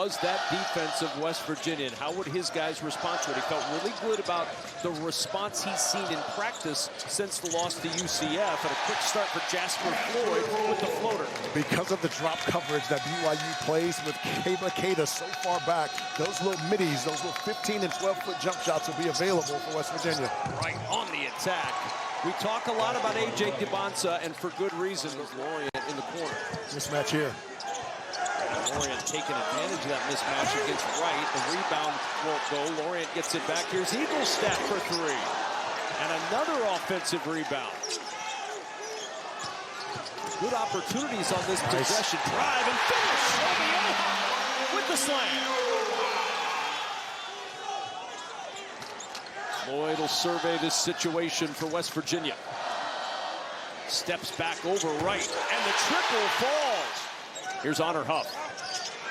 was that defense of West Virginia, and how would his guys respond to it? He felt really good about the response he's seen in practice since the loss to UCF, and a quick start for Jasper Floyd with the floater. Because of the drop coverage that BYU plays with Keita so far back, those little middies, those little 15 and 12-foot jump shots will be available for West Virginia. Right on the attack. We talk a lot about A.J. DeBonsa, and for good reason. Lorient in the corner. Mismatch here. Lorient taking advantage of that mismatch against Wright. The rebound won't go. Lorient gets it back. Here's Eaglestaff for three. And another offensive rebound. Good opportunities on this possession. Drive and finish. With the slam. Lloyd will survey this situation for West Virginia. Steps back over Wright, and the triple falls. Here's Honor Huff.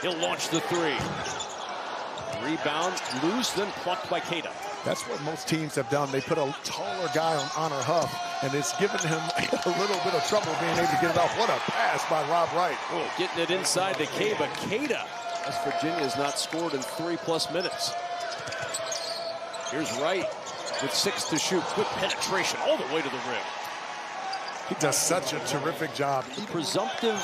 He'll launch the three. Rebound, loose, then plucked by Keita. That's what most teams have done. They put a taller guy on Honor Huff, and it's given him a little bit of trouble being able to get it off. What a pass by Rob Wright. Oh, getting it inside to Keita. Keita. West Virginia has not scored in 3+ minutes. Here's Wright with 6 to shoot. Good penetration all the way to the rim. He does such a terrific job. The presumptive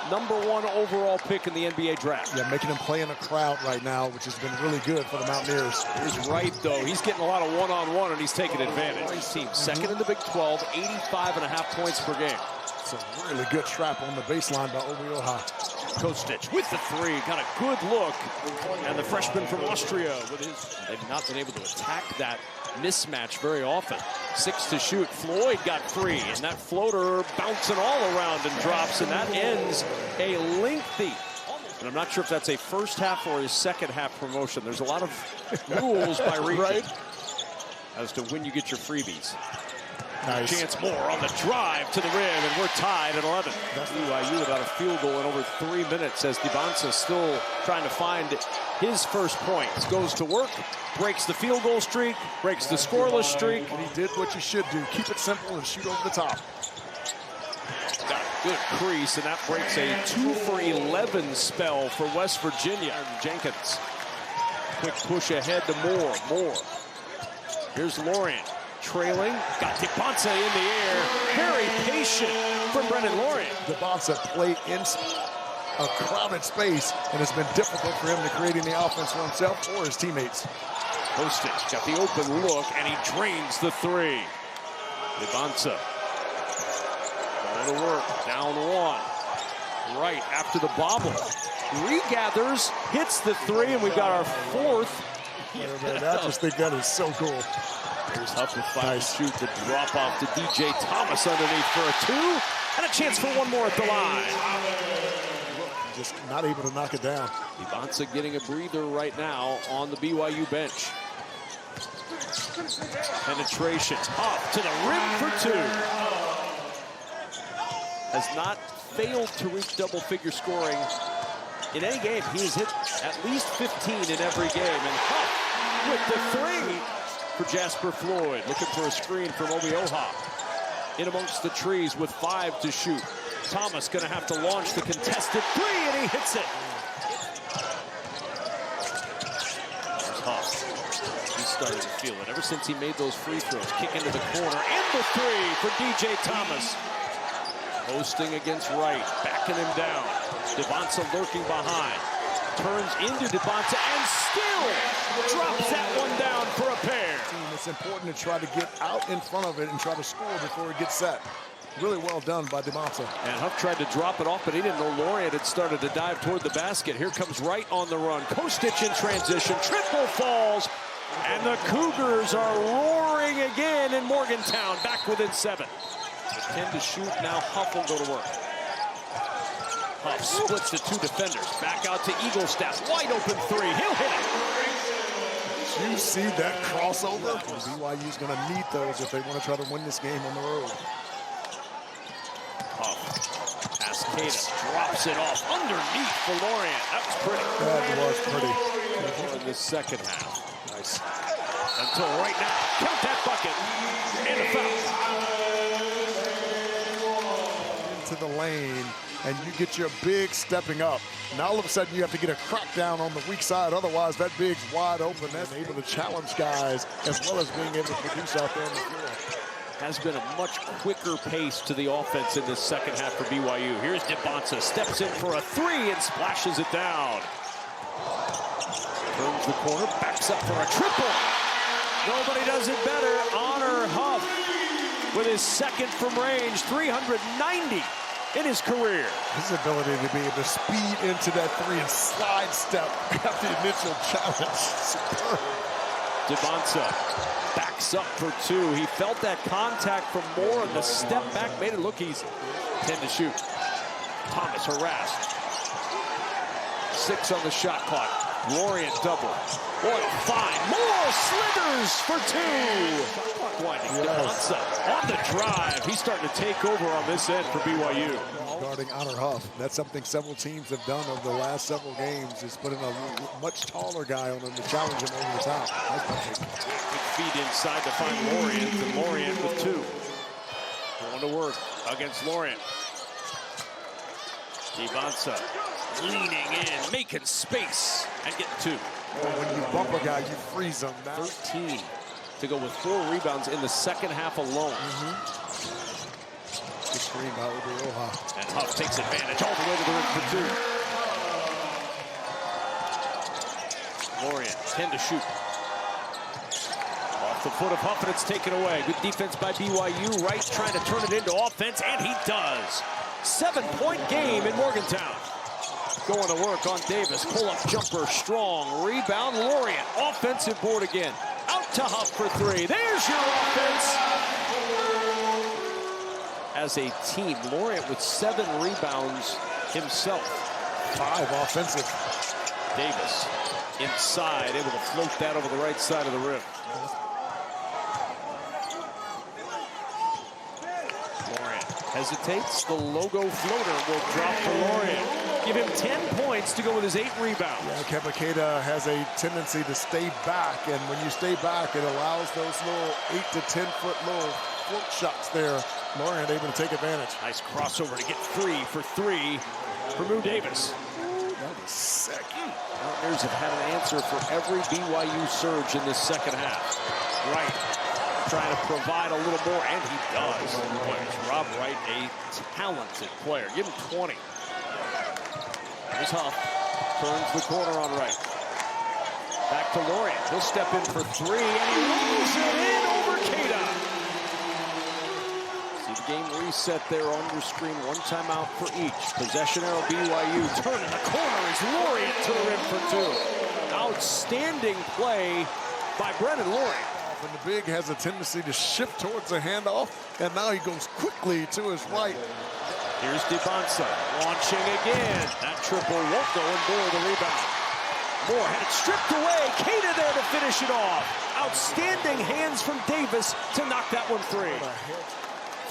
#1 overall pick in the NBA draft. Yeah, making him play in a crowd right now, which has been really good for the Mountaineers. Here's Wright, though. He's getting a lot of one-on-one, and he's taking advantage. His team second in the Big 12, 85.5 points per game. It's a really good trap on the baseline by Obi-Oha. Kostic with the three. Got a good look. And the freshman from Austria with his... They've not been able to attack that mismatch very often. 6 to shoot. Floyd got 3, and that floater bouncing all around and drops, and that ends a lengthy, and I'm not sure if that's a first half or a second half promotion. There's a lot of rules by region as to when you get your freebies. Nice. Chance more on the drive to the rim, and we're tied at 11. BYU without a field goal in over 3 minutes as DeBonsa still trying to find his first points. Goes to work, breaks the field goal streak, breaks the scoreless streak. And he did what you should do. Keep it simple and shoot over the top. Got a good crease, and that breaks a 2 for 11 spell for West Virginia. Jenkins. Quick push ahead to Moore. Here's Lorient. Trailing, got DeBonsa in the air. Very patient from Brendan Lorient. DeBonsa played in a crowded space, and it's been difficult for him to create any offense for himself or his teammates. Kostic got the open look, and he drains the three. DeBonsa. All to work, down 1. Right after the bobble. Regathers, hits the three, and we've got our 4th. I just think that is so cool. Here's Huff with 5 to shoot. The drop off to DJ Thomas underneath for a 2. And a chance for one more at the line. Just not able to knock it down. DeBonsa getting a breather right now on the BYU bench. Penetration. Huff to the rim for 2. Has not failed to reach double-figure scoring in any game. He has hit at least 15 in every game. And Huff with the 3. For Jasper Floyd, looking for a screen from Obi-Oha. In amongst the trees with 5 to shoot. Thomas gonna have to launch the contested 3, and he hits it. There's Huff. He's starting to feel it ever since he made those free throws. Kick into the corner, and the 3 for DJ Thomas. Posting against Wright, backing him down. DeBonsa lurking behind. Turns into DeBonsa and still drops that one down for a pair. It's important to try to get out in front of it and try to score before it gets set. Really well done by DeBonsa. And Huff tried to drop it off, but he didn't know Lorient had started to dive toward the basket. Here comes Wright on the run. Kostic in transition. Triple falls. And the Cougars are roaring again in Morgantown. Back within 7. With 10 to shoot, now Huff will go to work. Huff splits the 2 defenders. Back out to Eaglestaff. Wide open 3. He'll hit it. You see that crossover? BYU's going to need those if they want to try to win this game on the road. Huff. Pass Keita. Drops it off underneath for Lorient. That was pretty. That was pretty. In the second half. Nice. Until right now. Count that bucket. And a foul. Into the lane. and you get your big stepping up. Now all of a sudden you have to get a crackdown on the weak side. Otherwise, that big's wide open. That's able to challenge guys as well as being able to produce out there on the floor. Has been a much quicker pace to the offense in this second half for BYU. Here's DeBonsa, steps in for a three and splashes it down. Turns the corner, backs up for a triple. Nobody does it better. Honor Huff with his second from range, 390 in his career. His ability to be able to speed into that three and slide step after the initial challenge. Superb. DeBonsa backs up for two. He felt that contact from Moore, and the step back made it look easy. 10 to shoot. Thomas harassed. 6 on the shot clock. Lorient double. Boy, 5. Moore slithers for 2. Shot clock winding. Yes. DeBonsa on the drive. He's starting to take over on this end for BYU. Guarding Honor Huff. That's something several teams have done over the last several games, is putting a much taller guy on him to challenge him over the top. Big feed inside to find Lorient, and Lorient with 2. Going to work against Lorient. DeBonsa leaning in, making space, and getting 2. When you bump a guy, you freeze him. 13 to go with 4 rebounds in the second half alone. Good screen by Odeoha. And Huff takes advantage all the way to the rim for 2. Lorient, 10 to shoot. Off the foot of Huff, and it's taken away. Good defense by BYU. Wright trying to turn it into offense, and he does. 7-point game in Morgantown. Going to work on Davis. Pull-up jumper, strong. Rebound, Lorient. Offensive board again. Out to Huff for 3. There's your offense. As a team, Lorient with 7 rebounds himself. 5 offensive. Davis inside, able to float that over the right side of the rim. Lorient hesitates. The logo floater will drop for Lorient. Give him 10 points to go with his 8 rebounds. Yeah, Kebakeda has a tendency to stay back, and when you stay back, it allows those little 8 to 10 foot little float shots there. Lorient able to take advantage. Nice crossover to get free for 3 for Moon Davis. That was sick. Mountaineers have had an answer for every BYU surge in this second half. Wright trying to provide a little more, and he does. Rob Wright, a talented player. Give him 20. Here's Huff. Turns the corner on Wright. Back to Lorient. He'll step in for 3, and he rolls it in over Cada. See the game reset there on your screen. 1 timeout for each. Possession arrow BYU. Turn in the corner is Lorient to the rim for 2. Outstanding play by Brennan Lorient. And the big has a tendency to shift towards the handoff, and now he goes quickly to his right. Here's DeBonsa launching again. That triple won't go, and Moore the rebound. Moore had it stripped away. Cada there to finish it off. Outstanding hands from Davis to knock that one free.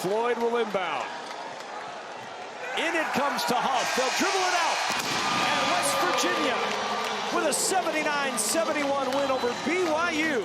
Floyd will inbound. In it comes to Huff. They'll dribble it out. And West Virginia with a 79-71 win over BYU.